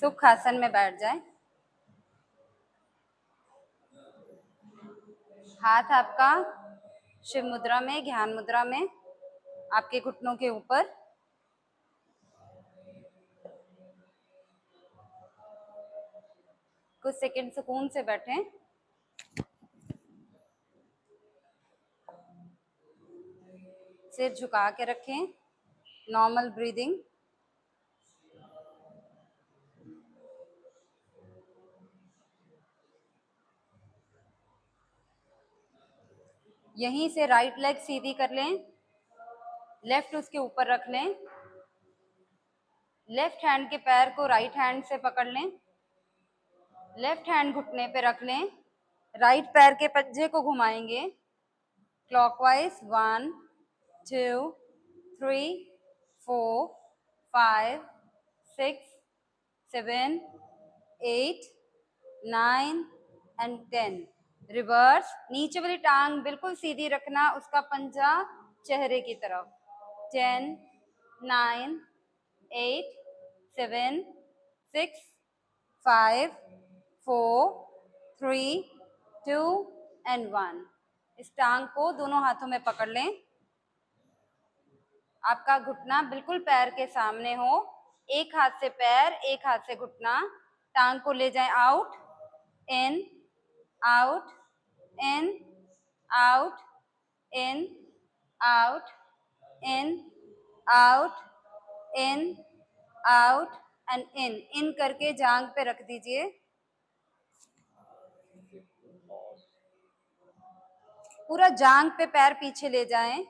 सुख आसन में बैठ जाएं। हाथ आपका शिव मुद्रा में, ज्ञान मुद्रा में, आपके घुटनों के ऊपर। कुछ सेकंड सुकून से बैठें। सिर झुका के रखें। Normal breathing. यहीं से राइट लेग सीधी कर लें, लेफ्ट उसके ऊपर रख लें। लेफ्ट हैंड के पैर को राइट हैंड से पकड़ लें, लेफ्ट हैंड घुटने पे रख लें। राइट पैर के पंजे को घुमाएंगे क्लॉकवाइज। 1 2 3 4 5 6 7 8 9 एंड 10। रिवर्स। नीचे वाली टांग बिल्कुल सीधी रखना, उसका पंजा चेहरे की तरफ। 10 9 8 7 6 5 4 3 2 एंड 1। इस टांग को दोनों हाथों में पकड़ लें। आपका घुटना बिल्कुल पैर के सामने हो। एक हाथ से पैर, एक हाथ से घुटना। टांग को ले जाएं out, in, out, in, out, in, out, in, out, in, out and in करके जांघ पे रख दीजिए। पूरा जांघ पे पैर पीछे ले जाएं।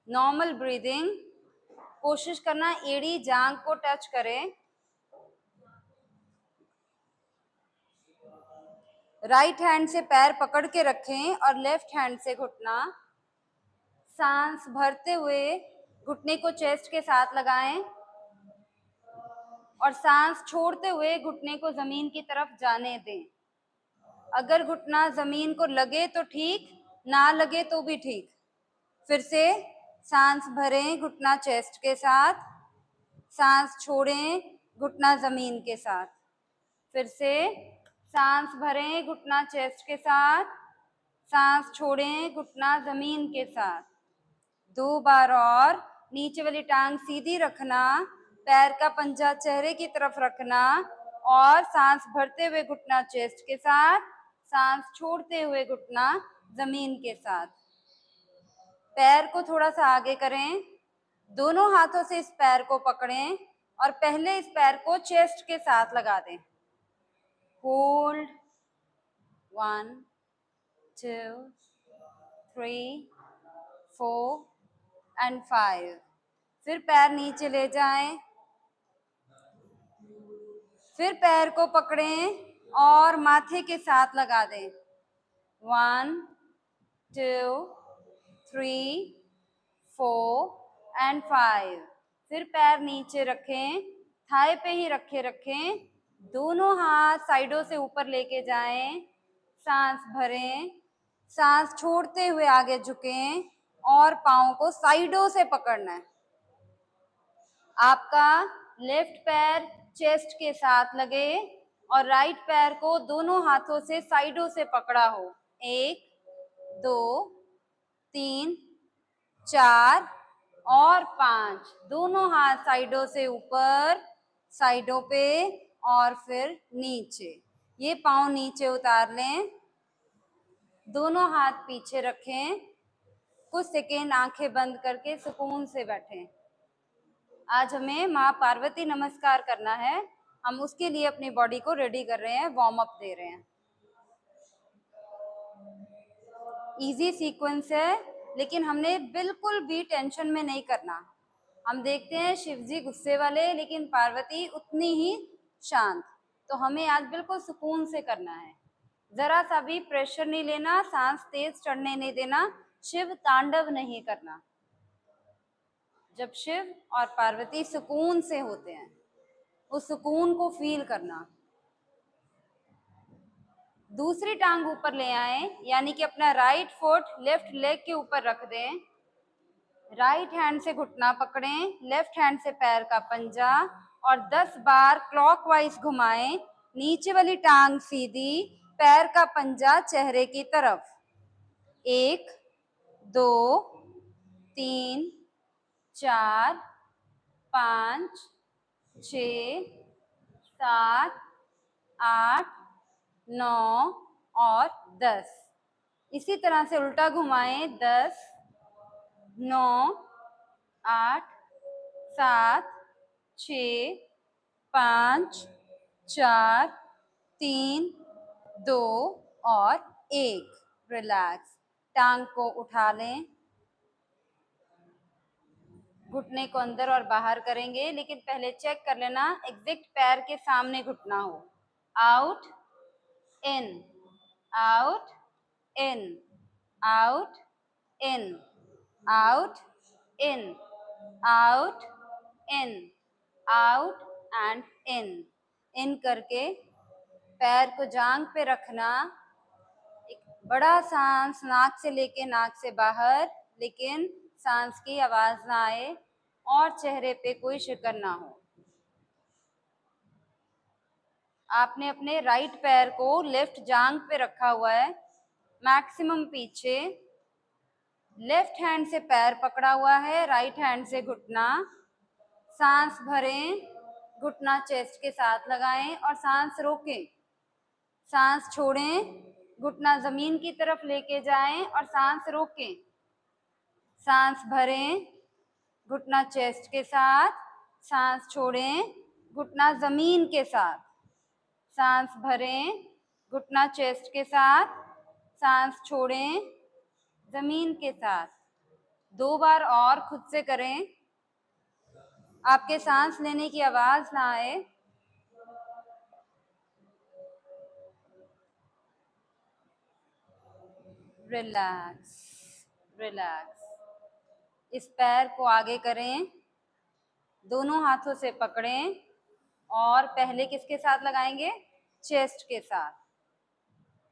Normal breathing. कोशिश करना एड़ी जांघ को टच करें। राइट हैंड से पैर पकड़ के रखें और लेफ्ट हैंड से घुटना। सांस भरते हुए घुटने को चेस्ट के साथ लगाएं और सांस छोड़ते हुए घुटने को जमीन की तरफ जाने दें। अगर घुटना जमीन को लगे तो ठीक, ना लगे तो भी ठीक। फिर से सांस भरें घुटना चेस्ट के साथ, सांस छोड़ें घुटना जमीन के साथ। फिर से सांस भरें घुटना चेस्ट के साथ, सांस छोड़ें घुटना जमीन के साथ। 2 बार और। नीचे वाली टांग सीधी रखना, पैर का पंजा चेहरे की तरफ रखना और सांस भरते हुए घुटना चेस्ट के साथ, सांस छोड़ते हुए घुटना जमीन के साथ। पैर को थोड़ा सा आगे करें, दोनों हाथों से इस पैर को पकड़ें और पहले इस पैर को चेस्ट के साथ लगा दें। Hold 1 2 3 4 and 5। फिर पैर नीचे ले जाएं, फिर पैर को पकड़ें और माथे के साथ लगा दें। 1 2 3 4 एंड 5। फिर पैर नीचे रखें, थाई पे ही रखें। दोनों हाथ साइडों से ऊपर लेके जाएं। सांस भरें, सांस छोड़ते हुए आगे झुकें और पाँव को साइडों से पकड़ना है। आपका लेफ्ट पैर चेस्ट के साथ लगे और राइट पैर को दोनों हाथों से साइडों से पकड़ा हो। 1 2 3 4 और 5। दोनों हाथ साइडों से ऊपर, साइडों पे और फिर नीचे। ये पाँव नीचे उतार लें, दोनों हाथ पीछे रखें। कुछ सेकेंड आंखें बंद करके सुकून से बैठें। आज हमें माँ पार्वती नमस्कार करना है। हम उसके लिए अपनी बॉडी को रेडी कर रहे हैं, वार्म अप दे रहे हैं। इजी सीक्वेंस है, लेकिन हमने बिल्कुल भी टेंशन में नहीं करना। हम देखते हैं शिवजी गुस्से वाले, लेकिन पार्वती उतनी ही शांत। तो हमें आज बिल्कुल सुकून से करना है। जरा सा भी प्रेशर नहीं लेना, सांस तेज चढ़ने नहीं देना, शिव तांडव नहीं करना। जब शिव और पार्वती सुकून से होते हैं, उस सुकून को फील करना। दूसरी टांग ऊपर ले आए, यानी कि अपना राइट फुट लेफ्ट लेग के ऊपर रख दें। राइट हैंड से घुटना पकड़ें, लेफ्ट हैंड से पैर का पंजा। और 10 बार क्लॉकवाइज घुमाएं। नीचे वाली टांग सीधी, पैर का पंजा चेहरे की तरफ। 1 2 3 4 5 6 7 8 9 और 10। इसी तरह से उल्टा घुमाएं। 10 9 8 7 6 5 4 3 2 और 1। रिलैक्स। टांग को उठा लें। घुटने को अंदर और बाहर करेंगे, लेकिन पहले चेक कर लेना एग्जैक्ट पैर के सामने घुटना हो। Out in, out in, out in, out in, out in, out and in करके पैर को जांघ पे रखना। एक बड़ा सांस नाक से लेके नाक से बाहर, लेकिन सांस की आवाज ना आए और चेहरे पे कोई शिकन ना हो। आपने अपने राइट पैर को लेफ्ट जांघ पे रखा हुआ है, मैक्सिमम पीछे। लेफ्ट हैंड से पैर पकड़ा हुआ है, राइट हैंड से घुटना। सांस भरें, घुटना चेस्ट के साथ लगाएं और सांस रोकें। सांस छोड़ें, घुटना जमीन की तरफ लेके जाएं और सांस रोकें। सांस भरें, घुटना चेस्ट के साथ। सांस छोड़ें, घुटना जमीन के साथ। सांस भरें, घुटना चेस्ट के साथ। सांस छोड़ें, जमीन के साथ। 2 बार और खुद से करें। आपके सांस लेने की आवाज ना आए। Relax, relax. इस पैर को आगे करें, दोनों हाथों से पकड़ें और पहले किसके साथ लगाएंगे? चेस्ट के साथ।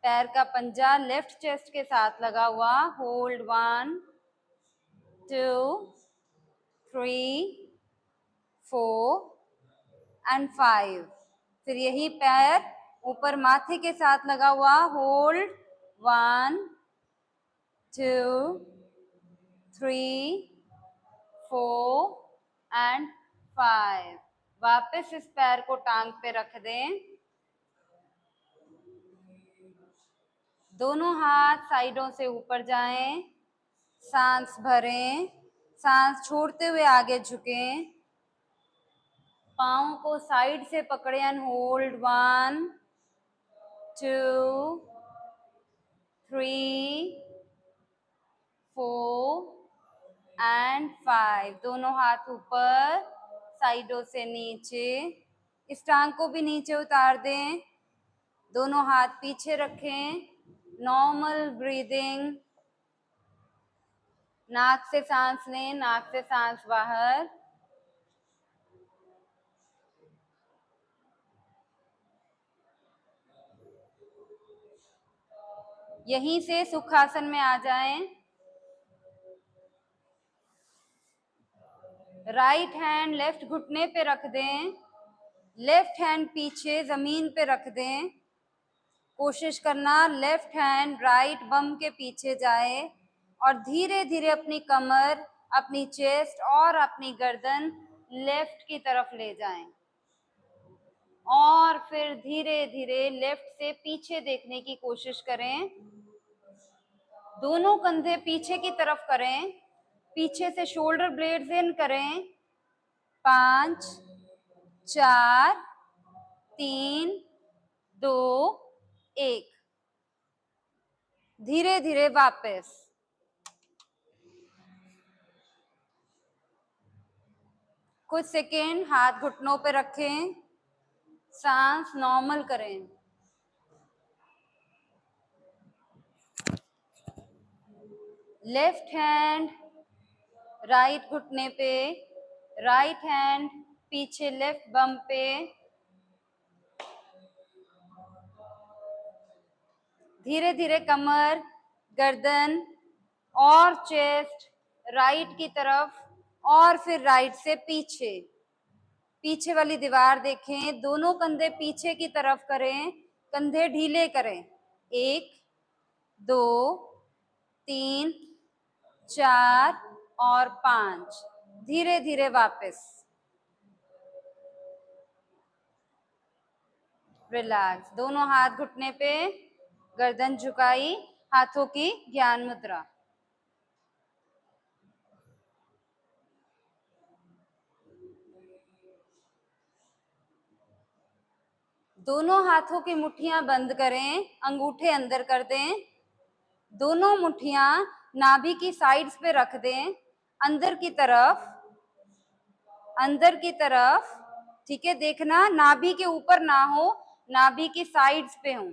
पैर का पंजा लेफ्ट चेस्ट के साथ लगा हुआ। Hold 1 2 3 4 and 5। फिर यही पैर ऊपर माथे के साथ लगा हुआ। Hold 1 2 3 4 and 5। वापस इस पैर को टांग पे रख दें। दोनों हाथ साइडों से ऊपर जाएं। सांस भरें, सांस छोड़ते हुए आगे झुकें। पाँव को साइड से पकड़े एंड होल्ड 1 2 3 4 एंड 5। दोनों हाथ ऊपर, साइडों से नीचे। इस टांग को भी नीचे उतार दें। दोनों हाथ पीछे रखें। Normal breathing. नाक से सांस लें, नाक से सांस बाहर। यहीं से सुखासन में आ जाएं। राइट हैंड लेफ्ट घुटने पे रख दें। लेफ्ट हैंड पीछे जमीन पे रख दें। कोशिश करना लेफ्ट हैंड राइट बम के पीछे जाए और धीरे धीरे अपनी कमर, अपनी चेस्ट और अपनी गर्दन लेफ्ट की तरफ ले जाएं। और फिर धीरे धीरे लेफ्ट से पीछे देखने की कोशिश करें। दोनों कंधे पीछे की तरफ करें। पीछे से शोल्डर ब्लेड्स इन करें। 5 4 3 2 1। धीरे धीरे वापस। कुछ सेकेंड हाथ घुटनों पे रखें। सांस नॉर्मल करें। लेफ्ट हैंड राइट घुटने पे, राइट हैंड पीछे लेफ्ट बम पे। धीरे धीरे कमर, गर्दन और चेस्ट राइट की तरफ और फिर राइट से पीछे। पीछे वाली दीवार देखें, दोनों कंधे पीछे की तरफ करें, कंधे ढीले करें। 1 2 3 4 और 5। धीरे धीरे वापस। रिलैक्स। दोनों हाथ घुटने पे, गर्दन झुकाई, हाथों की ज्ञान मुद्रा। दोनों हाथों की मुट्ठियां बंद करें, अंगूठे अंदर कर दें। दोनों मुट्ठियां नाभि की साइड्स पे रख दें, अंदर की तरफ, अंदर की तरफ। ठीक है, देखना नाभि के ऊपर ना हो, नाभि की साइड्स पे हो।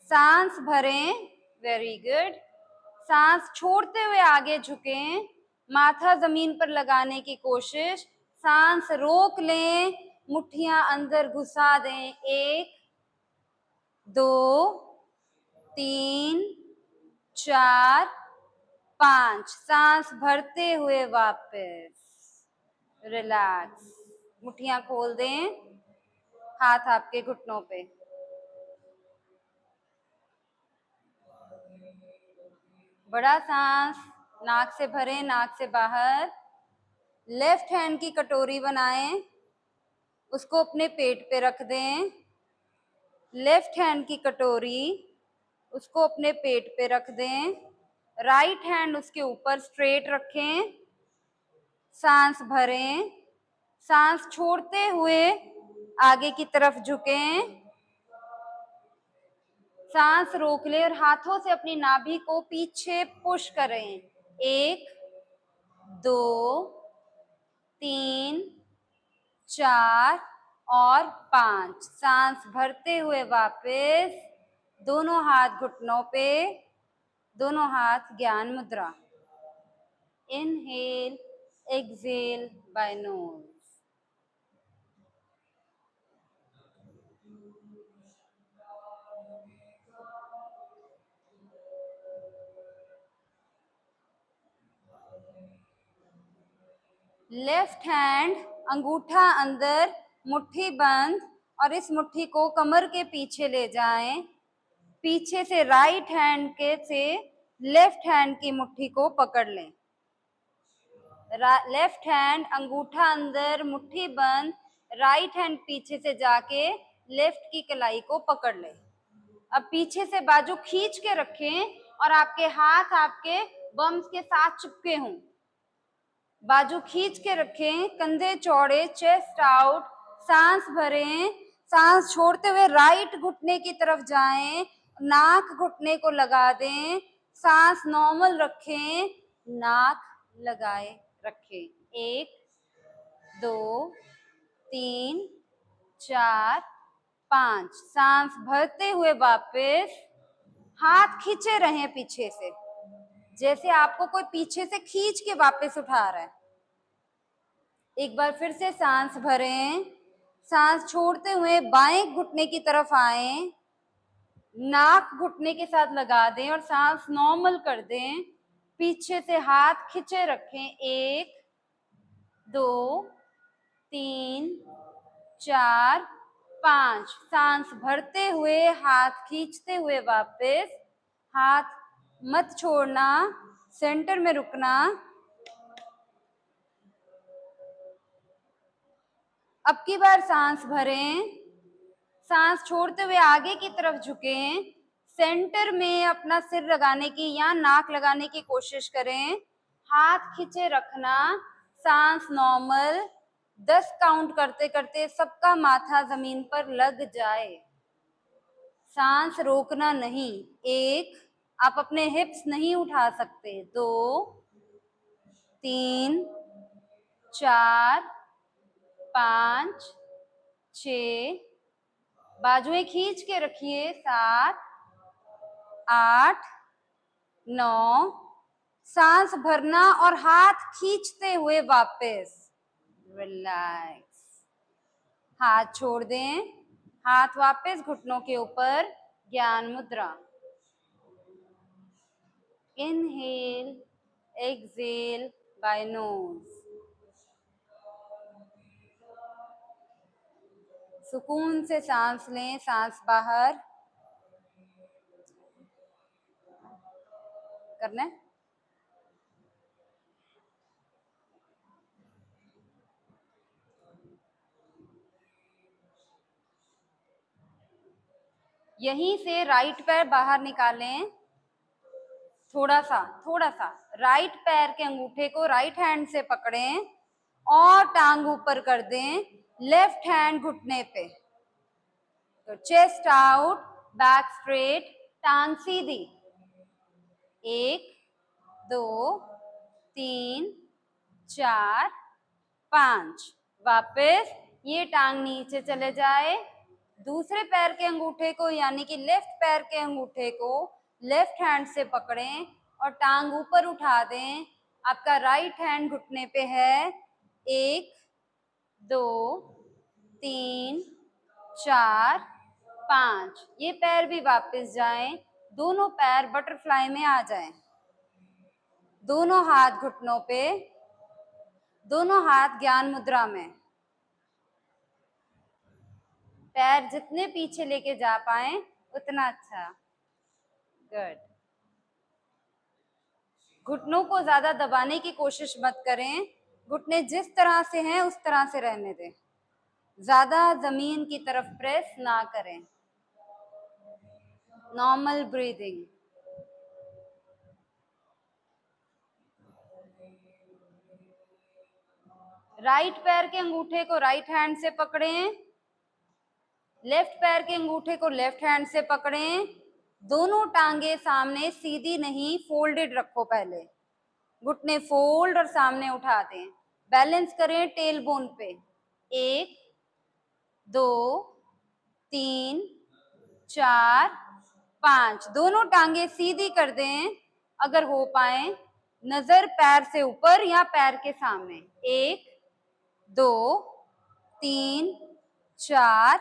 सांस भरें, वेरी गुड। सांस छोड़ते हुए आगे झुकें, माथा जमीन पर लगाने की कोशिश। सांस रोक लें, मुट्ठियां अंदर घुसा दें। 1 2 3 4 5। सांस भरते हुए वापस। रिलैक्स। मुट्ठियां खोल दें, हाथ आपके घुटनों पे। बड़ा सांस नाक से भरें, नाक से बाहर। लेफ्ट हैंड की कटोरी बनाएं, उसको अपने पेट पे रख दें। लेफ्ट हैंड की कटोरी, उसको अपने पेट पे रख दें। राइट हैंड उसके ऊपर स्ट्रेट रखें। सांस भरें, सांस छोड़ते हुए आगे की तरफ झुकें। सांस रोक ले और हाथों से अपनी नाभि को पीछे पुश करें। 1 2 3 4 और 5। सांस भरते हुए वापस। दोनों हाथ घुटनों पे, दोनों हाथ ज्ञान मुद्रा। Inhale, exhale by nose. Left hand अंगूठा अंदर, मुट्ठी बंद, और इस मुट्ठी को कमर के पीछे ले जाएं। पीछे से राइट हैंड के से लेफ्ट हैंड की मुट्ठी को पकड़ लें। लेफ्ट हैंड अंगूठा अंदर, मुट्ठी बंद, राइट हैंड पीछे से जाके लेफ्ट की कलाई को पकड़ लें। अब पीछे से बाजू खींच के रखें और आपके हाथ आपके बम्स के साथ चिपके हों। बाजू खींच के रखें, कंधे चौड़े, चेस्ट आउट। सांस भरें, सांस छोड़ते हुए राइट घुटने की तरफ जाएं, नाक घुटने को लगा दें। सांस नॉर्मल रखें, नाक लगाए रखें। 1 2 3 4 5। सांस भरते हुए वापस। हाथ खींचे रहें पीछे से, जैसे आपको कोई पीछे से खींच के वापस उठा रहा है। एक बार फिर से सांस भरें, सांस छोड़ते हुए बाएं घुटने की तरफ आए, नाक घुटने के साथ लगा दें और सांस नॉर्मल कर दें। पीछे से हाथ खींचे रखें। 1 2 3 4 5। सांस भरते हुए हाथ खींचते हुए वापस। हाथ मत छोड़ना, सेंटर में रुकना। अब की बार सांस भरें, सांस छोड़ते हुए आगे की तरफ झुकें, सेंटर में अपना सिर लगाने की या नाक लगाने की कोशिश करें। हाथ खींचे रखना, सांस नॉर्मल। 10 काउंट करते करते सबका माथा जमीन पर लग जाए। सांस रोकना नहीं। 1, आप अपने हिप्स नहीं उठा सकते। 2 3 4 5 6, बाजुएं खींच के रखिए। 7 8 9। सांस भरना और हाथ खींचते हुए वापस। रिलैक्स। हाथ छोड़ दें, हाथ वापस घुटनों के ऊपर, ज्ञान मुद्रा। Inhale, exhale by nose. सुकून से सांस लें, सांस बाहर करना है। यहीं से राइट पैर बाहर निकालें, थोड़ा सा राइट पैर के अंगूठे को राइट हैंड से पकड़ें और टांग ऊपर कर दें, लेफ्ट हैंड घुटने पे। तो चेस्ट आउट, बैक स्ट्रेट, टांग सीधी। 1 2 3 4 5। वापस ये टांग नीचे चले जाए। दूसरे पैर के अंगूठे को यानी कि लेफ्ट पैर के अंगूठे को लेफ्ट हैंड से पकड़ें और टांग ऊपर उठा दें। आपका राइट हैंड घुटने पे है। 1 2 3 4 5। ये पैर भी वापस जाएं, दोनों पैर बटरफ्लाई में आ जाएं। दोनों हाथ घुटनों पे, दोनों हाथ ज्ञान मुद्रा में। पैर जितने पीछे लेके जा पाए उतना अच्छा। गुड। घुटनों को ज्यादा दबाने की कोशिश मत करें, घुटने जिस तरह से हैं उस तरह से रहने दें, ज्यादा जमीन की तरफ प्रेस ना करें। Normal breathing. राइट पैर के अंगूठे को राइट हैंड से पकड़ें, लेफ्ट पैर के अंगूठे को लेफ्ट हैंड से पकड़ें। दोनों टांगे सामने सीधी नहीं, फोल्डेड रखो। पहले घुटने फोल्ड और सामने उठा दें। बैलेंस करें टेल बोन पे। 1 2 3 4 5। दोनों टांगे सीधी कर दें अगर हो पाए। नजर पैर से ऊपर या पैर के सामने। 1 2 3 4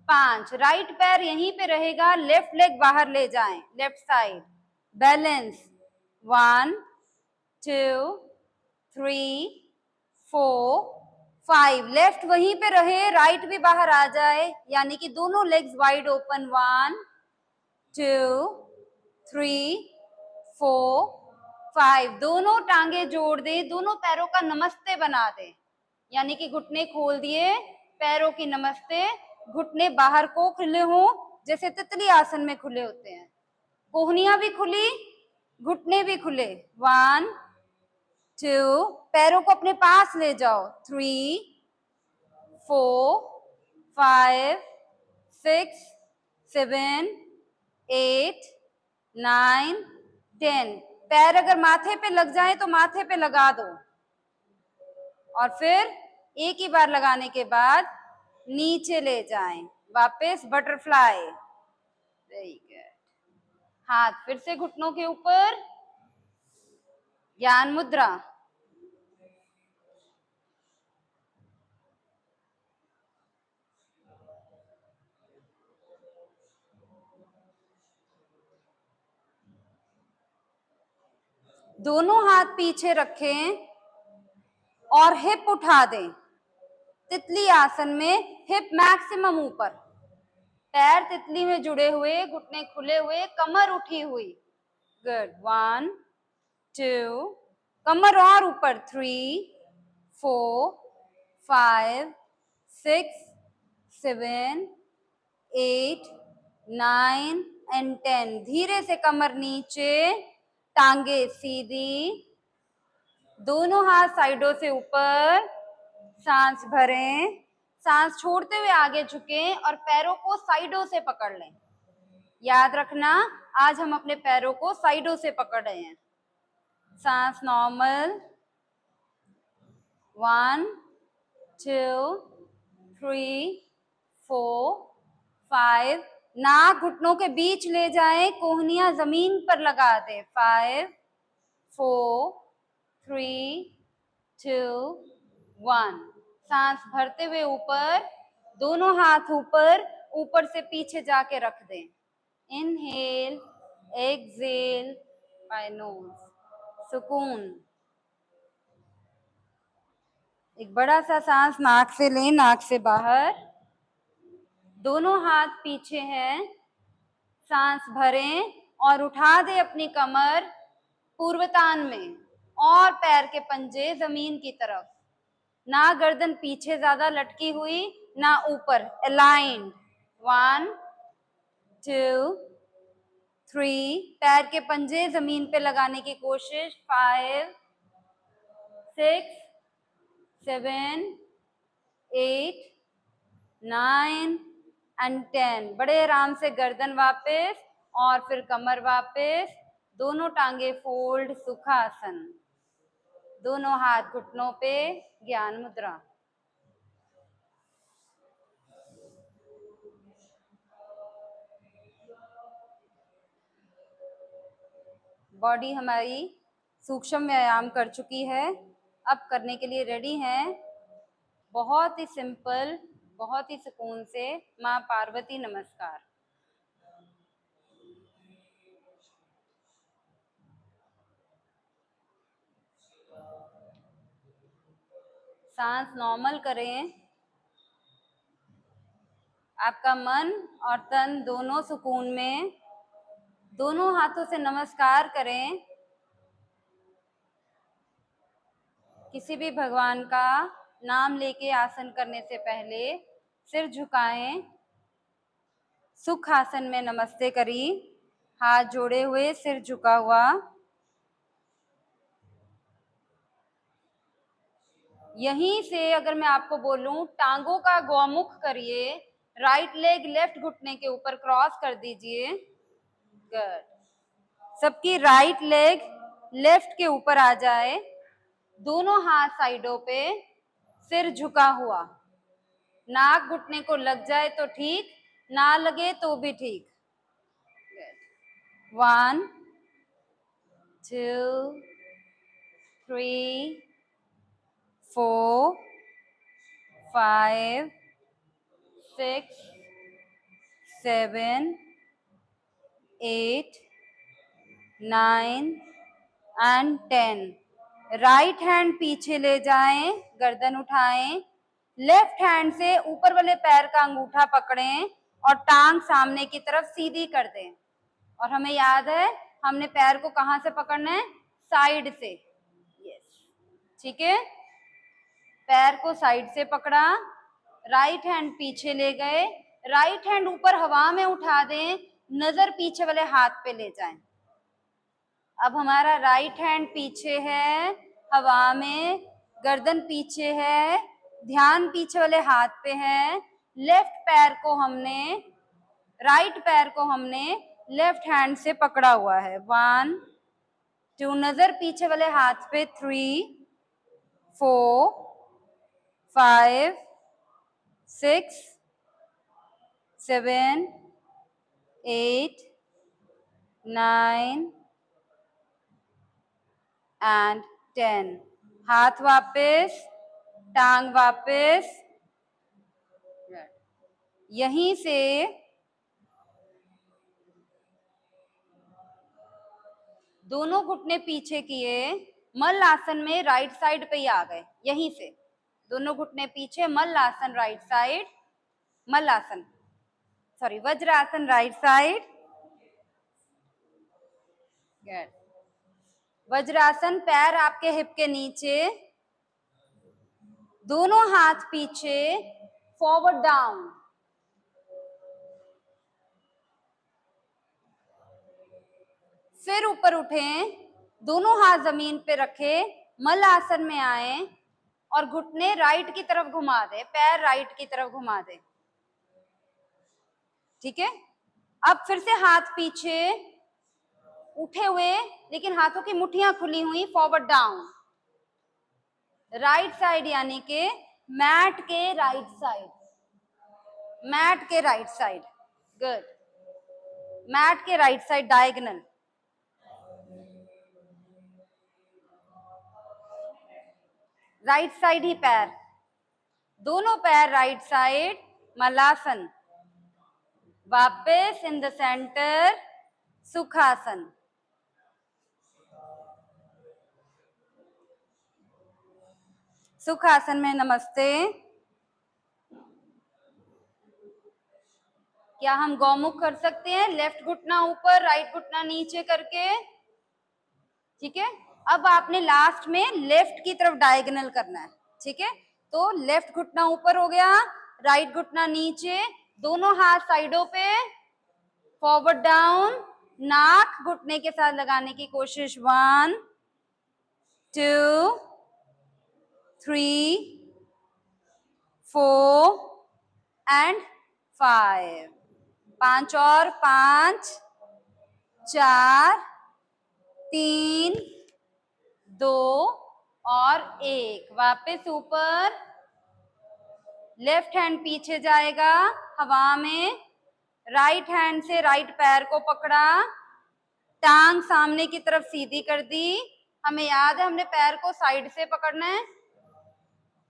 5। राइट पैर यहीं पे रहेगा, लेफ्ट लेग बाहर ले जाएं, लेफ्ट साइड। बैलेंस। 1 2 3 4 5। लेफ्ट वहीं पे रहे, राइट भी बाहर आ जाए, यानी कि दोनों लेग्स वाइड ओपन। 1 2 3 4 5। दोनों टांगे जोड़ दें, दोनों पैरों का नमस्ते बना दें, यानी कि घुटने खोल दिए, पैरों की नमस्ते। घुटने बाहर को खुले हों, जैसे तितली आसन में खुले होते हैं। कोहनियां भी खुली, घुटने भी खुले। 1 2। पैरों को अपने पास ले जाओ। 3 4 5 6 7 8 9 10। पैर अगर माथे पे लग जाए तो माथे पे लगा दो, और फिर एक ही बार लगाने के बाद नीचे ले जाएं, वापस बटरफ्लाई। Very good. हाथ फिर से घुटनों के ऊपर, ज्ञान मुद्रा। दोनों हाथ पीछे रखें और हिप उठा दें। तितली आसन में हिप मैक्सिमम ऊपर, पैर तितली में जुड़े हुए, घुटने खुले हुए, कमर उठी हुई। गुड। 1 2। कमर और ऊपर। 3 4 5 6 7 8 9 and 10। धीरे से कमर नीचे, टांगे सीधी, दोनों हाथ साइडों से ऊपर। सांस भरें, सांस छोड़ते हुए आगे झुकें और पैरों को साइडों से पकड़ लें। याद रखना, आज हम अपने पैरों को साइडों से पकड़ रहे हैं। सांस नॉर्मल। 1 2 3 4 5। नाक घुटनों के बीच ले जाएं, कोहनियां जमीन पर लगा दें। 5 4 3 2 1। सांस भरते हुए ऊपर, दोनों हाथ ऊपर, ऊपर से पीछे जाके रख दें। Inhale, exhale by nose. सुकून। एक बड़ा सा सांस नाक से लें, नाक से बाहर। दोनों हाथ पीछे हैं, सांस भरें और उठा दे अपनी कमर पूर्वतान में और पैर के पंजे जमीन की तरफ, ना गर्दन पीछे ज्यादा लटकी हुई ना ऊपर, अलाइंड। 1 2 3, पैर के पंजे जमीन पे लगाने की कोशिश। 5 6 7 8 9 एंड 10। बड़े आराम से गर्दन वापस और फिर कमर वापस, दोनों टांगे फोल्ड, सुखासन, दोनों हाथ घुटनों पे, ज्ञान मुद्रा। बॉडी हमारी सूक्ष्म व्यायाम कर चुकी है, अब करने के लिए रेडी हैं। बहुत ही सिंपल, बहुत ही सुकून से माँ पार्वती नमस्कार। सांस नॉर्मल करें, आपका मन और तन दोनों सुकून में। दोनों हाथों से नमस्कार करें, किसी भी भगवान का नाम लेके आसन करने से पहले सिर झुकाएं, सुख आसन में नमस्ते करी, हाथ जोड़े हुए, सिर झुका हुआ। यहीं से अगर मैं आपको बोलूं टांगों का गौमुख करिए, राइट लेग लेफ्ट घुटने के ऊपर क्रॉस कर दीजिए। गुड। सबकी राइट लेग लेफ्ट के ऊपर आ जाए, दोनों हाथ साइडों पे, सिर झुका हुआ, नाक घुटने को लग जाए तो ठीक, ना लगे तो भी ठीक। 1 2 3 4 5 6 7 8 9 एंड 10। राइट हैंड पीछे ले जाएं, गर्दन उठाएं, लेफ्ट हैंड से ऊपर वाले पैर का अंगूठा पकड़ें और टांग सामने की तरफ सीधी कर दें। और हमें याद है हमने पैर को कहां से पकड़ना है, साइड से। यस, ठीक है। पैर को साइड से पकड़ा, राइट हैंड पीछे ले गए, राइट हैंड ऊपर हवा में उठा दें, नजर पीछे वाले हाथ पे ले जाएं। अब हमारा राइट हैंड पीछे है, हवा में, गर्दन पीछे है, ध्यान पीछे वाले हाथ पे है। लेफ्ट पैर को हमने, राइट पैर को हमने लेफ्ट हैंड से पकड़ा हुआ है। 1 2, नजर पीछे वाले हाथ पे। 3 4 5 6 7 8 9 एंड 10। हाथ वापस, टांग वापस। यहीं से दोनों घुटने पीछे किए, मल आसन में राइट साइड पे ही आ गए। यहीं से दोनों घुटने पीछे, मल आसन राइट साइड, मल आसन sorry vajrasana right side. Vajrasana, पैर आपके हिप के नीचे, दोनों हाथ पीछे, फॉरवर्ड डाउन। फिर ऊपर उठें, दोनों हाथ जमीन पे रखे, मल आसन में आए और घुटने राइट की तरफ घुमा दे, पैर राइट की तरफ घुमा दे। ठीक है। अब फिर से हाथ पीछे उठे हुए, लेकिन हाथों की मुट्ठियां खुली हुई, फॉरवर्ड डाउन। राइट साइड यानी के मैट के राइट साइड, मैट के राइट साइड। गुड। मैट के right side diagonal. Right side ही पैर, दोनों पैर राइट साइड, मलासन। वापस इन द सेंटर, सुखासन। सुखासन में नमस्ते। क्या हम गौमुख कर सकते हैं? लेफ्ट घुटना ऊपर, राइट घुटना नीचे करके, ठीक है। अब आपने लास्ट में लेफ्ट की तरफ डायगोनल करना है, ठीक है। तो लेफ्ट घुटना ऊपर हो गया, राइट घुटना नीचे, दोनों हाथ साइडों पे, फॉरवर्ड डाउन, नाक घुटने के साथ लगाने की कोशिश। 1 2 3 4 एंड 5। 5 और 5 4 3 2 और 1। वापस ऊपर, लेफ्ट हैंड पीछे जाएगा हवा में, राइट हैंड से राइट पैर को पकड़ा, टांग सामने की तरफ सीधी कर दी। हमें याद है हमने पैर को साइड से पकड़ना है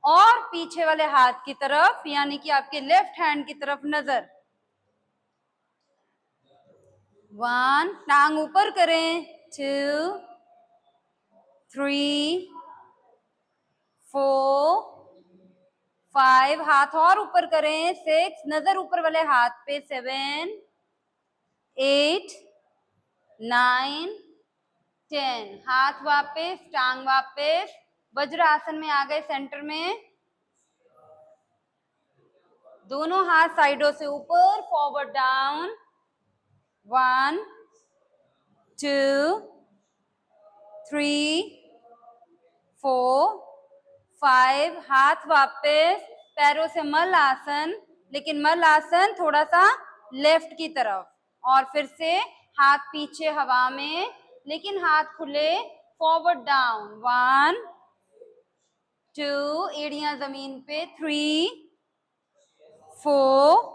और पीछे वाले हाथ की तरफ यानी कि आपके लेफ्ट हैंड की तरफ नजर। 1 टांग ऊपर करें, 2 3 4 5 हाथ और ऊपर करें, 6 नजर ऊपर वाले हाथ पे, 7 8 9 10 हाथ वापस, टांग वापस, वज्रासन में आ गए सेंटर में, दोनों हाथ साइडों से ऊपर, फॉरवर्ड डाउन, 1 2 3 4 5 हाथ वापस, पैरों से मल आसन, लेकिन मल आसन थोड़ा सा लेफ्ट की तरफ, और फिर से हाथ पीछे हवा में, लेकिन हाथ खुले, फॉरवर्ड डाउन, 1 2 एड़ियां जमीन पे, 3 4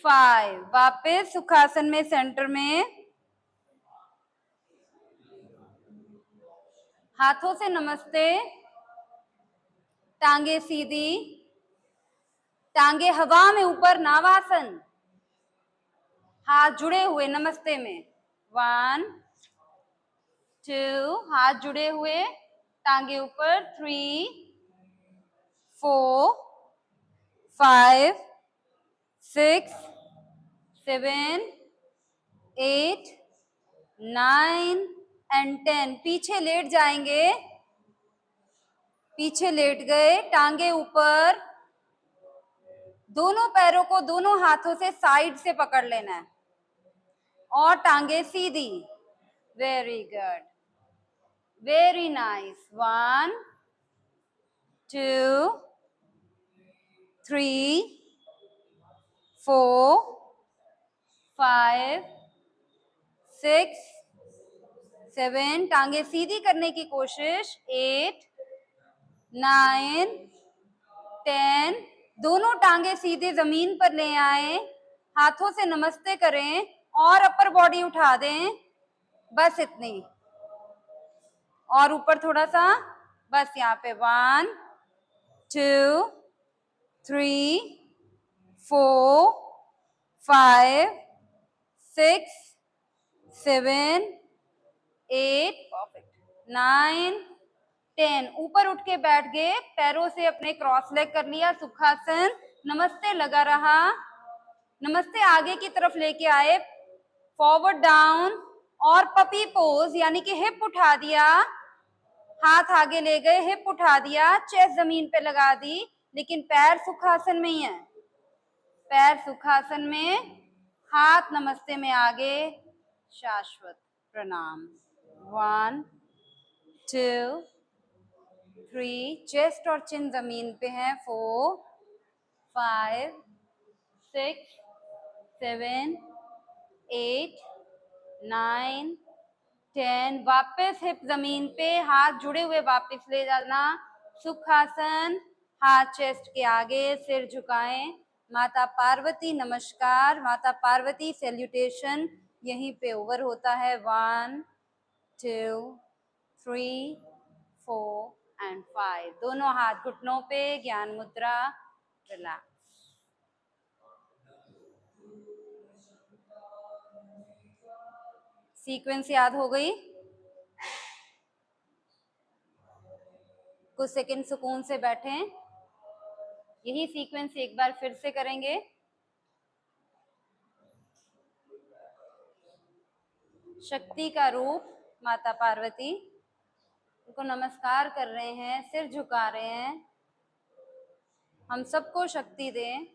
5 वापस सुखासन में सेंटर में, हाथों से नमस्ते, टांगे सीधी, टांगे हवा में ऊपर, नावासन, हाथ जुड़े हुए नमस्ते में, 1 2 हाथ जुड़े हुए, टांगे ऊपर, 3 4 5 6 7 8 9 एंड 10। पीछे लेट जाएंगे, पीछे लेट गए, टांगे ऊपर, दोनों पैरों को दोनों हाथों से साइड से पकड़ लेना है और टांगे सीधी। Very good, very nice. 1 2 3 4 5 6 7 टांगे सीधी करने की कोशिश, 8 9 10 दोनों टांगे सीधे जमीन पर ले आए, हाथों से नमस्ते करें और अपर बॉडी उठा दें, बस इतनी, और ऊपर थोड़ा सा, बस यहाँ पे 1 2 3 4 5 6 7 8 9 10 ऊपर उठ के बैठ गए, पैरों से अपने क्रॉस लेग कर लिया, सुखासन, नमस्ते लगा रहा, नमस्ते आगे की तरफ लेके आए, फॉरवर्ड डाउन और पपी पोज यानी कि हिप उठा दिया, हाथ आगे ले गए, हिप उठा दिया, चेस्ट जमीन पे लगा दी, लेकिन पैर सुखासन में ही है, पैर सुखासन में, हाथ नमस्ते में आगे, शाश्वत प्रणाम। 1 2 3 चेस्ट और चिन जमीन पे है, 4 5 6 7 8 9 10 वापस हिप जमीन पे, हाथ जुड़े हुए वापस ले जाना, सुखासन, हाथ चेस्ट के आगे, सिर झुकाएं, माता पार्वती नमस्कार, माता पार्वती सैल्यूटेशन यहीं पे ओवर होता है। 1 2 3 4 एंड 5 दोनों हाथ घुटनों पे, ज्ञान मुद्रा, रिलैक्स। सीक्वेंस याद हो गई? कुछ सेकंड सुकून से बैठें, यही सीक्वेंस एक बार फिर से करेंगे। शक्ति का रूप माता पार्वती, उनको नमस्कार कर रहे हैं, सिर झुका रहे हैं। हम सबको शक्ति दें,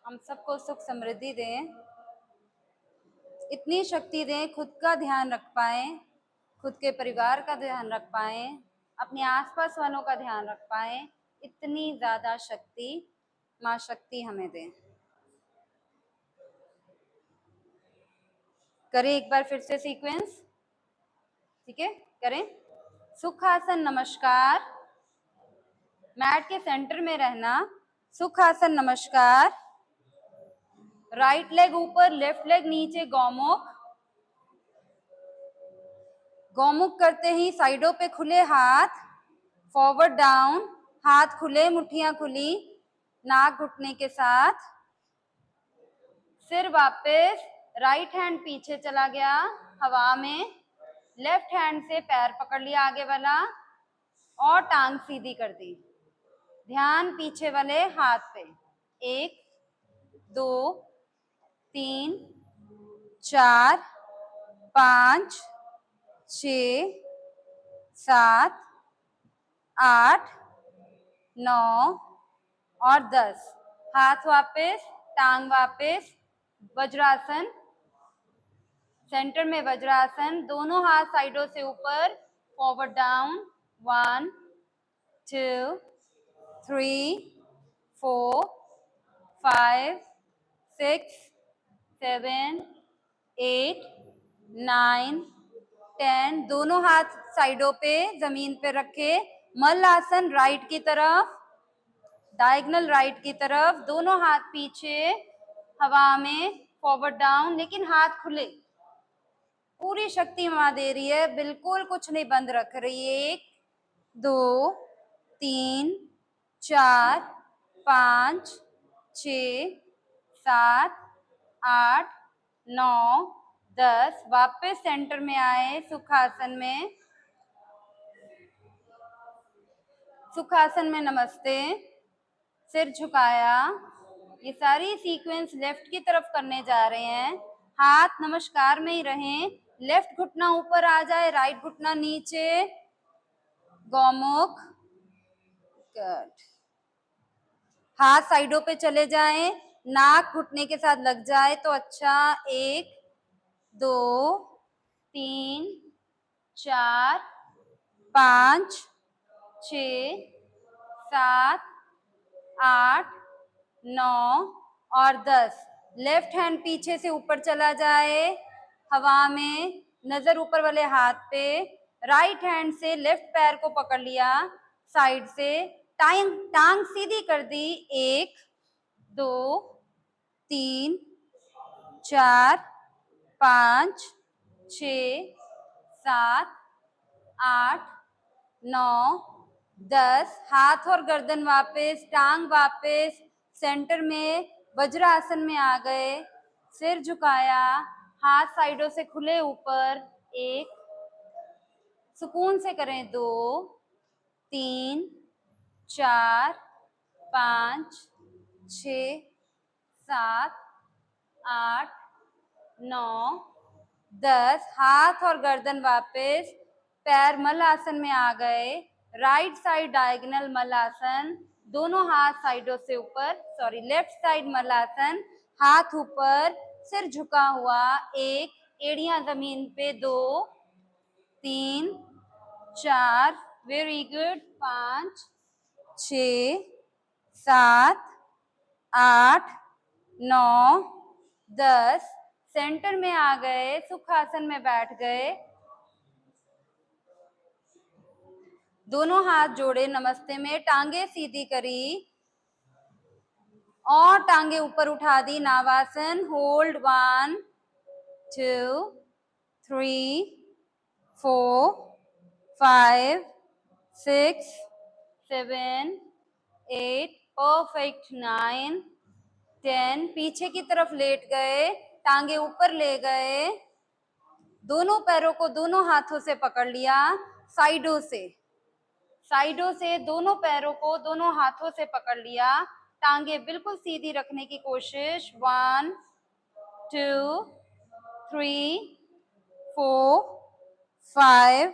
हम सबको सुख समृद्धि दें, इतनी शक्ति दें खुद का ध्यान रख पाए, खुद के परिवार का ध्यान रख पाए, अपने आसपास वालों का ध्यान रख पाए। इतनी ज्यादा शक्ति माँ शक्ति हमें दें। करें एक बार फिर से सीक्वेंस, ठीक है? करें। सुखासन नमस्कार, मैट के सेंटर में रहना। सुखासन नमस्कार, राइट लेग ऊपर, लेफ्ट लेग नीचे, गौमुख। गौमुख करते ही साइडों पे खुले हाथ, फॉरवर्ड डाउन, हाथ खुले, मुट्ठियां खुली, नाक घुटने के साथ। सिर वापस, राइट हैंड पीछे चला गया हवा में, लेफ्ट हैंड से पैर पकड़ लिया आगे वाला और टांग सीधी कर दी। ध्यान पीछे वाले हाथ पे। 1 2 3 4 5 6 7 8 9 और 10। हाथ वापस, टांग वापस, वज्रासन। सेंटर में वज्रासन, दोनों हाथ साइडों से ऊपर, फॉरवर्ड डाउन। 1 2 3 4 5 6 7 8 9 10। दोनों हाथ साइडों पे जमीन पे रखे। मल्लासन राइट की तरफ, डायगोनल राइट की तरफ, दोनों हाथ पीछे हवा में, फॉरवर्ड डाउन, लेकिन हाथ खुले। पूरी शक्ति माँ दे रही है, बिल्कुल कुछ नहीं बंद रख रही है। 1 2 3 4 5 6 7 8 9 10। वापस सेंटर में आए, सुखासन में। सुखासन में नमस्ते, सिर झुकाया। ये सारी सीक्वेंस लेफ्ट की तरफ करने जा रहे हैं। हाथ नमस्कार में ही रहें, लेफ्ट घुटना ऊपर आ जाए, राइट घुटना नीचे, गौमुख। गुड। हाथ साइडों पे चले जाएं, नाक घुटने के साथ लग जाए तो अच्छा। 1 2 3 4 5 6 7 8 9 और 10। लेफ्ट हैंड पीछे से ऊपर चला जाए हवा में, नजर ऊपर वाले हाथ पे। राइट हैंड से लेफ्ट पैर को पकड़ लिया साइड से, टांग सीधी कर दी। 1 2 3 4 5 6 7 8 9 10। हाथ और गर्दन वापस, टांग वापस, सेंटर में वज्रासन में आ गए। सिर झुकाया, हाथ साइडों से खुले ऊपर। 1, सुकून से करें। 2 3 4 5 6 7 8 9 10। हाथ और गर्दन वापस, पैर मल्लासन में आ गए। राइट साइड डायगोनल मल्लासन, दोनों हाथ साइडों से ऊपर, सॉरी लेफ्ट साइड मल्लासन, हाथ ऊपर, सिर झुका हुआ। 1, एड़ियां जमीन पे। 2 3 4, वेरी गुड। 5 6 7 8 9 10। सेंटर में आ गए, सुखासन में बैठ गए। दोनों हाथ जोड़े नमस्ते में, टांगे सीधी करी और टांगे ऊपर उठा दी, नावासन। होल्ड। 1 2 3 4 5 6 7 8, परफेक्ट। 9 10। पीछे की तरफ लेट गए, टांगे ऊपर ले गए, दोनों पैरों को दोनों हाथों से पकड़ लिया, साइडों से दोनों पैरों को दोनों हाथों से पकड़ लिया। टांगे बिल्कुल सीधी रखने की कोशिश। 1 2 3 4 5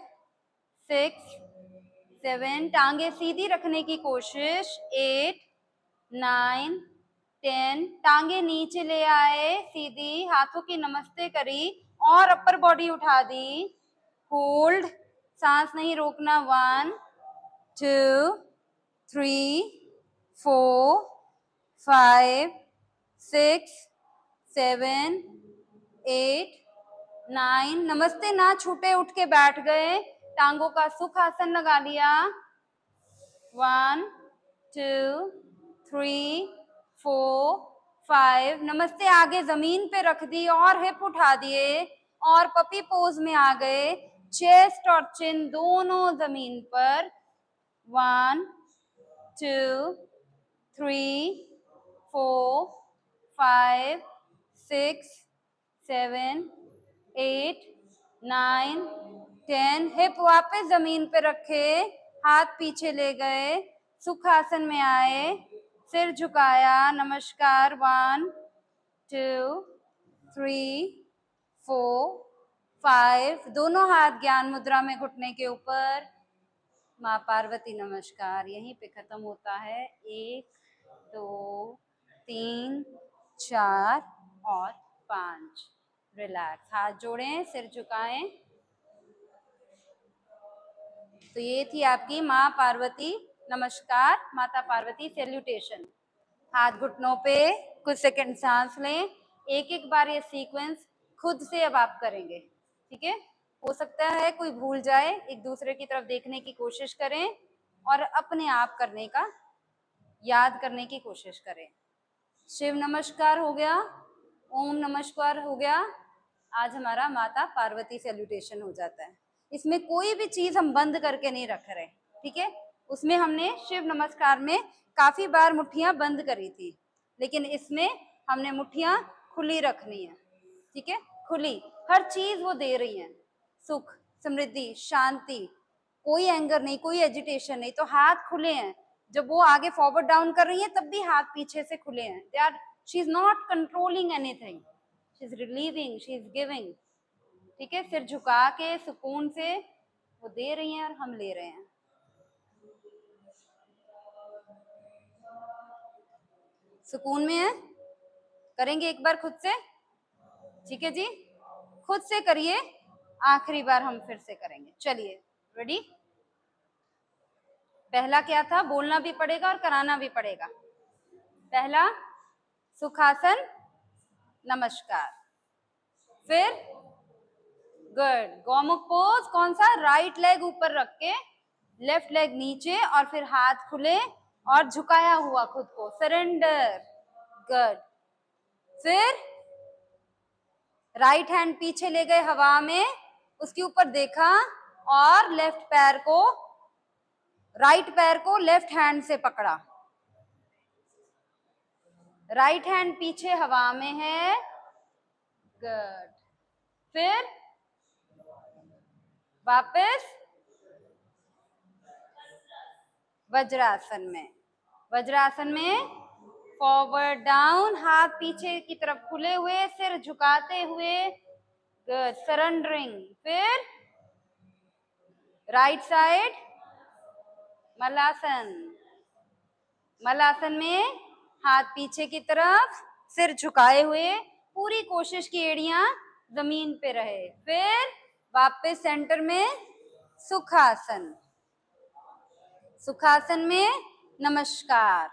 6 7, टांगे सीधी रखने की कोशिश। 8 9 10, टांगे नीचे ले आए सीधी, हाथों की नमस्ते करी और अपर बॉडी उठा दी। होल्ड, सांस नहीं रोकना। 1 2 3 4 5 6 7 8 9, नमस्ते ना छूटे, उठ के बैठ गए। टांगों का सुखासन लगा लिया। 1 2 3 4 5, नमस्ते आगे जमीन पे रख दी और हिप उठा दिए और पपी पोज में आ गए। चेस्ट और चिन दोनों जमीन पर। 1 2 3 4 5 6 7 8 9 10, हिप वापस जमीन पे रखे, हाथ पीछे ले गए, सुखासन में आए, सिर झुकाया, नमस्कार। 1 2 3 4 5, दोनों हाथ ज्ञान मुद्रा में घुटने के ऊपर। माँ पार्वती नमस्कार यहीं पे खत्म होता है। 1 2 3 4 और 5। रिलैक्स, हाथ जोड़ें, सिर झुकाएं। तो ये थी आपकी माँ पार्वती नमस्कार, माता पार्वती सैल्यूटेशन। हाथ घुटनों पे कुछ सेकंड सांस लें। एक एक बार ये सीक्वेंस खुद से अब आप करेंगे, ठीक है। हो सकता है कोई भूल जाए, एक दूसरे की तरफ देखने की कोशिश करें और अपने आप करने का याद करने की कोशिश करें। शिव नमस्कार हो गया, ओम नमस्कार हो गया। आज हमारा माता पार्वती सैल्यूटेशन हो जाता है। इसमें कोई भी चीज हम बंद करके नहीं रख रहे, ठीक है। उसमें हमने शिव नमस्कार में काफी बार मुट्ठियां बंद करी थी, लेकिन इसमें हमने मुट्ठियां खुली रखनी है, ठीक है। खुली, हर चीज वो दे रही हैं, सुख, समृद्धि, शांति, कोई एंगर नहीं, कोई एजिटेशन नहीं। तो हाथ खुले हैं, जब वो आगे फॉरवर्ड डाउन कर रही है तब भी हाथ पीछे से खुले हैं। They are, she is not controlling anything, she is relieving, she is giving, ठीक है। सिर झुका के सुकून से वो दे रही हैं और हम ले रहे हैं। सुकून में है, करेंगे एक बार खुद से, ठीक है जी। खुद से करिए, आखिरी बार हम फिर से करेंगे। चलिए, रेडी। पहला क्या था, बोलना भी पड़ेगा और कराना भी पड़ेगा। पहला सुखासन नमस्कार, फिर गुड गौमुख पोज। कौन सा, राइट लेग ऊपर रख के, लेफ्ट लेग नीचे और फिर हाथ खुले और झुकाया हुआ खुद को, सरेंडर। गुड। फिर राइट हैंड पीछे ले गए हवा में, उसके ऊपर देखा और लेफ्ट पैर को, राइट पैर को लेफ्ट हैंड से पकड़ा। राइट हैंड पीछे हवा में है। गुड। फिर वापस वज्रासन में। वज्रासन में फॉरवर्ड डाउन, हाथ पीछे की तरफ खुले हुए, सिर झुकाते हुए। Good, surrendering. फिर राइट साइड मलासन। मलासन में हाथ पीछे की तरफ, सिर झुकाए हुए, पूरी कोशिश की एड़ियां जमीन पे रहे। फिर वापस सेंटर में सुखासन। सुखासन में नमस्कार।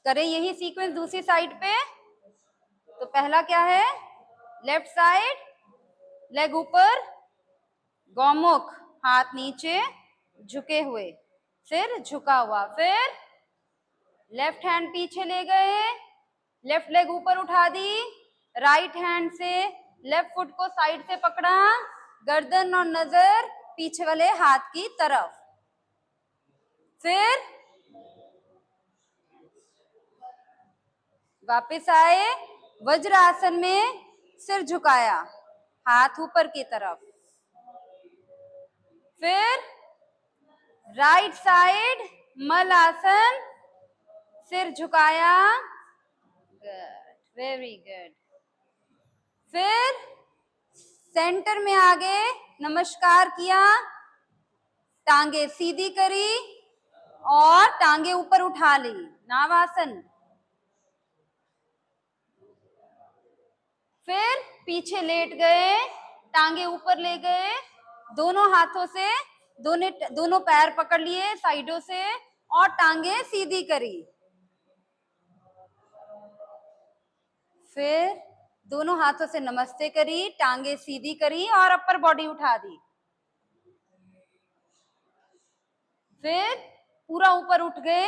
करें यही सीक्वेंस दूसरी साइड पे। तो पहला क्या है, लेफ्ट साइड, लेग ऊपर, गौमुख, हाथ नीचे झुके हुए, सिर झुका हुआ। फिर लेफ्ट हैंड पीछे ले गए, लेफ्ट लेग ऊपर उठा दी, राइट हैंड से लेफ्ट फुट को साइड से पकड़ा, गर्दन और नजर पीछे वाले हाथ की तरफ। फिर वापस आए, वज्रासन में सिर झुकाया, हाथ ऊपर की तरफ। फिर राइट साइड मलासन, सिर झुकाया, गुड, वेरी गुड। फिर सेंटर में आ गए, नमस्कार किया, टांगे सीधी करी और टांगे ऊपर उठा ली, नावासन। फिर पीछे लेट गए, टांगे ऊपर ले गए, दोनों हाथों से दोनों पैर पकड़ लिए साइडों से और टांगे सीधी करी। फिर दोनों हाथों से नमस्ते करी, टांगे सीधी करी और अपर बॉडी उठा दी। फिर पूरा ऊपर उठ गए,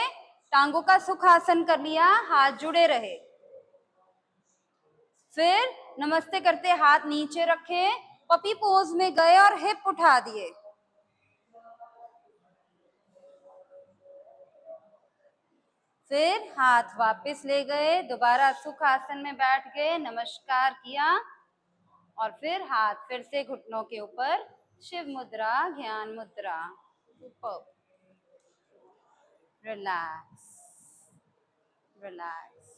टांगों का सुखासन कर लिया, हाथ जुड़े रहे। फिर नमस्ते करते हाथ नीचे रखे, पपी पोज में गए और हिप उठा दिए। फिर हाथ वापस ले गए, दोबारा सुखासन में बैठ गए, नमस्कार किया और फिर हाथ फिर से घुटनों के ऊपर, शिव मुद्रा, ज्ञान मुद्रा। Relax, relax.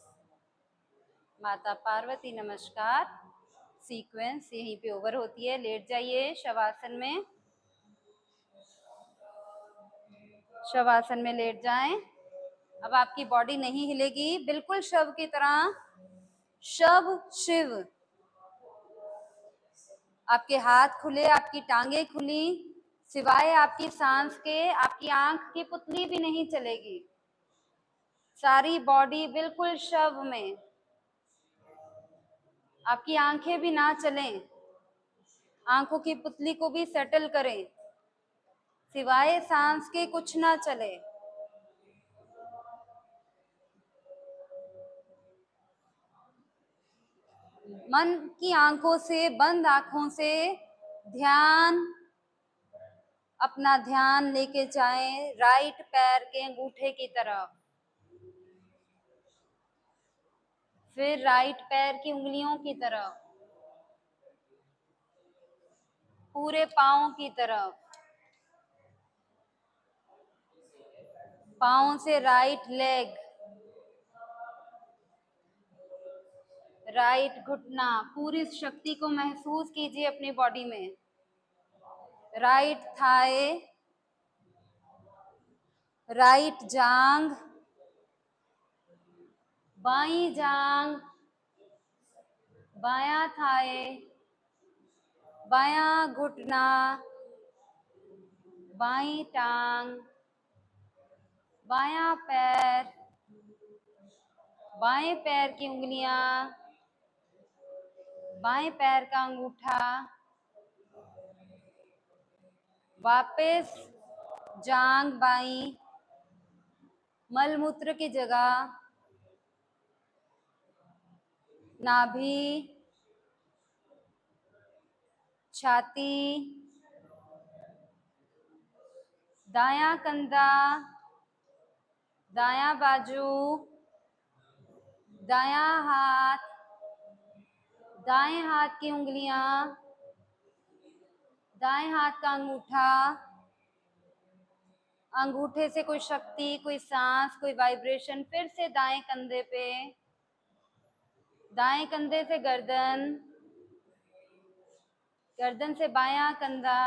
माता पार्वती नमस्कार। सीक्वेंस यहीं पे ओवर होती है, लेट जाइए शवासन में। शवासन में लेट जाएं। अब आपकी बॉडी नहीं हिलेगी, बिल्कुल शव की तरह, शव शिव। आपके हाथ खुले, आपकी टांगे खुली, सिवाय आपकी सांस के आपकी आंख की पुतली भी नहीं चलेगी। सारी बॉडी बिल्कुल शव में, आपकी आंखें भी ना चलें, आंखों की पुतली को भी सेटल करें, सिवाय सांस के कुछ ना चले। मन की आंखों से, बंद आंखों से ध्यान, अपना ध्यान लेके जाएं राइट पैर के अंगूठे की तरफ, फिर राइट पैर की उंगलियों की तरफ, पूरे पाँव की तरफ, पाँव से राइट लेग, राइट घुटना, पूरी शक्ति को महसूस कीजिए अपनी बॉडी में। राइट थाई, राइट जांग, बाईं जांग, बायां थाई, बायां घुटना, बाईं टांग, बायां पैर, बाएं पैर की उंगलियां, बाएं पैर का अंगूठा, वापस जांग बाईं, मलमूत्र की जगह, नाभि, छाती, दायां कंधा, दायां बाजू, दायां हाथ, दाएं हाथ की उंगलियां, दाएं हाथ का अंगूठा, अंगूठे से कोई शक्ति, कोई सांस, कोई वाइब्रेशन। फिर से दाएं कंधे पे, दाएं कंधे से गर्दन, गर्दन से बायां कंधा,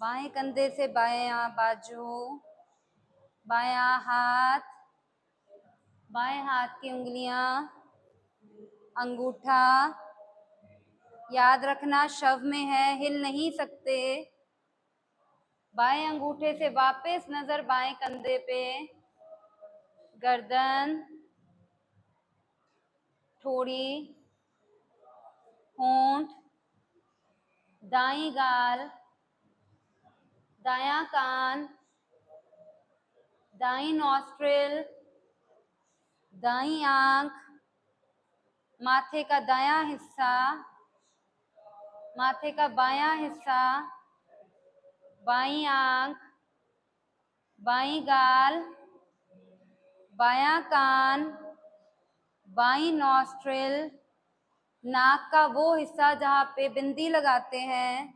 बाएं कंधे से बायां बाजू, बायां हाथ, बाएं हाथ की उंगलियां, अंगूठा। याद रखना शव में है, हिल नहीं सकते। बाएं अंगूठे से वापस नजर बाएं कंधे पे, गर्दन, ठोड़ी, होंठ, दाई गाल, दायां कान, दाई नॉस्ट्रिल, दाई आंख, माथे का दायां हिस्सा, माथे का बायां हिस्सा, बाईं आंख, बाईं गाल, बायां कान, बाईं नॉस्ट्रिल, नाक का वो हिस्सा जहाँ पे बिंदी लगाते हैं,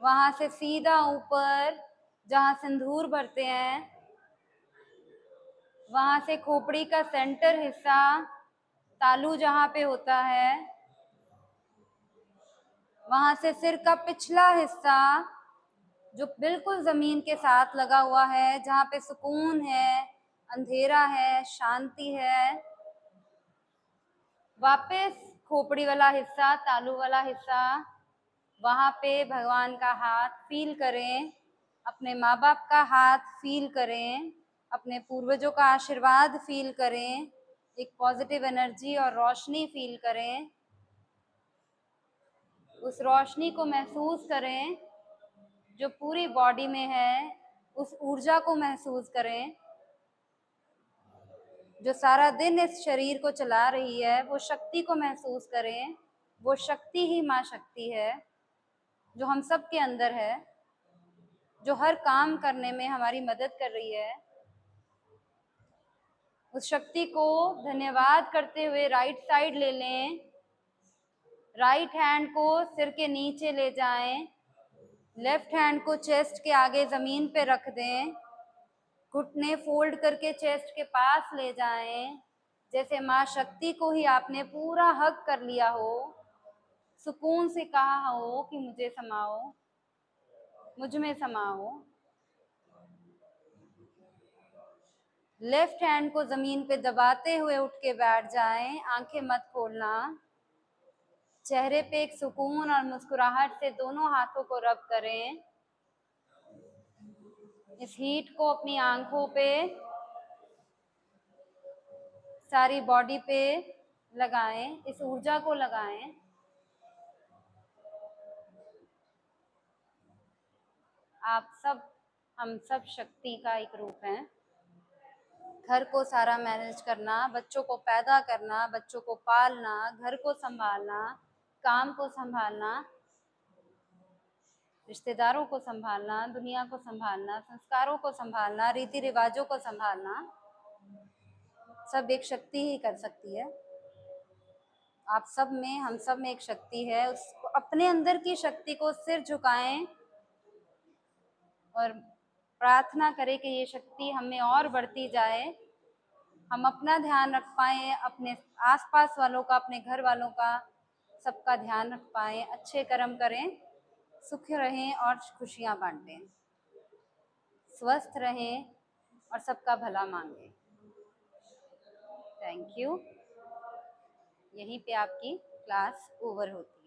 वहां से सीधा ऊपर जहाँ सिंदूर भरते हैं, वहां से खोपड़ी का सेंटर हिस्सा, तालू जहाँ पे होता है, वहां से सिर का पिछला हिस्सा जो बिल्कुल जमीन के साथ लगा हुआ है, जहाँ पे सुकून है, अंधेरा है, शांति है। वापस खोपड़ी वाला हिस्सा, तालू वाला हिस्सा, वहां पे भगवान का हाथ फील करें, अपने माँ बाप का हाथ फील करें, अपने पूर्वजों का आशीर्वाद फील करें, एक पॉजिटिव एनर्जी और रोशनी फील करें। उस रोशनी को महसूस करें जो पूरी बॉडी में है, उस ऊर्जा को महसूस करें जो सारा दिन इस शरीर को चला रही है, वो शक्ति को महसूस करें। वो शक्ति ही माँ शक्ति है जो हम सब के अंदर है, जो हर काम करने में हमारी मदद कर रही है। उस शक्ति को धन्यवाद करते हुए राइट साइड ले लें, राइट हैंड को सिर के नीचे ले जाएं, लेफ्ट हैंड को चेस्ट के आगे जमीन पे रख दें, घुटने फोल्ड करके चेस्ट के पास ले जाएं, जैसे माँ शक्ति को ही आपने पूरा हग कर लिया हो, सुकून से कहा हो कि मुझे समाओ, मुझ में समाओ। लेफ्ट हैंड को जमीन पे दबाते हुए उठ के बैठ जाएं, आंखें मत खोलना। चेहरे पे एक सुकून और मुस्कुराहट से दोनों हाथों को रब करें। इस हीट को अपनी आंखों पे, सारी बॉडी पे लगाएं, इस ऊर्जा को लगाएं। आप सब, हम सब शक्ति का एक रूप हैं। घर को सारा मैनेज करना, बच्चों को पैदा करना, बच्चों को पालना, घर को संभालना, काम को संभालना, रिश्तेदारों को संभालना, दुनिया को संभालना, संस्कारों को संभालना, रीति रिवाजों को संभालना, सब एक शक्ति ही कर सकती है। आप सब में, हम सब में एक शक्ति है। उसको, अपने अंदर की शक्ति को सिर झुकाएं और प्रार्थना करें कि ये शक्ति हमें और बढ़ती जाए, हम अपना ध्यान रख पाएं, अपने आसपास वालों का, अपने घर वालों का, सबका ध्यान रख पाएं, अच्छे कर्म करें, सुख रहें और खुशियां बांटें, स्वस्थ रहें और सबका भला मांगें। Thank you. यहीं पे आपकी क्लास ओवर होती है।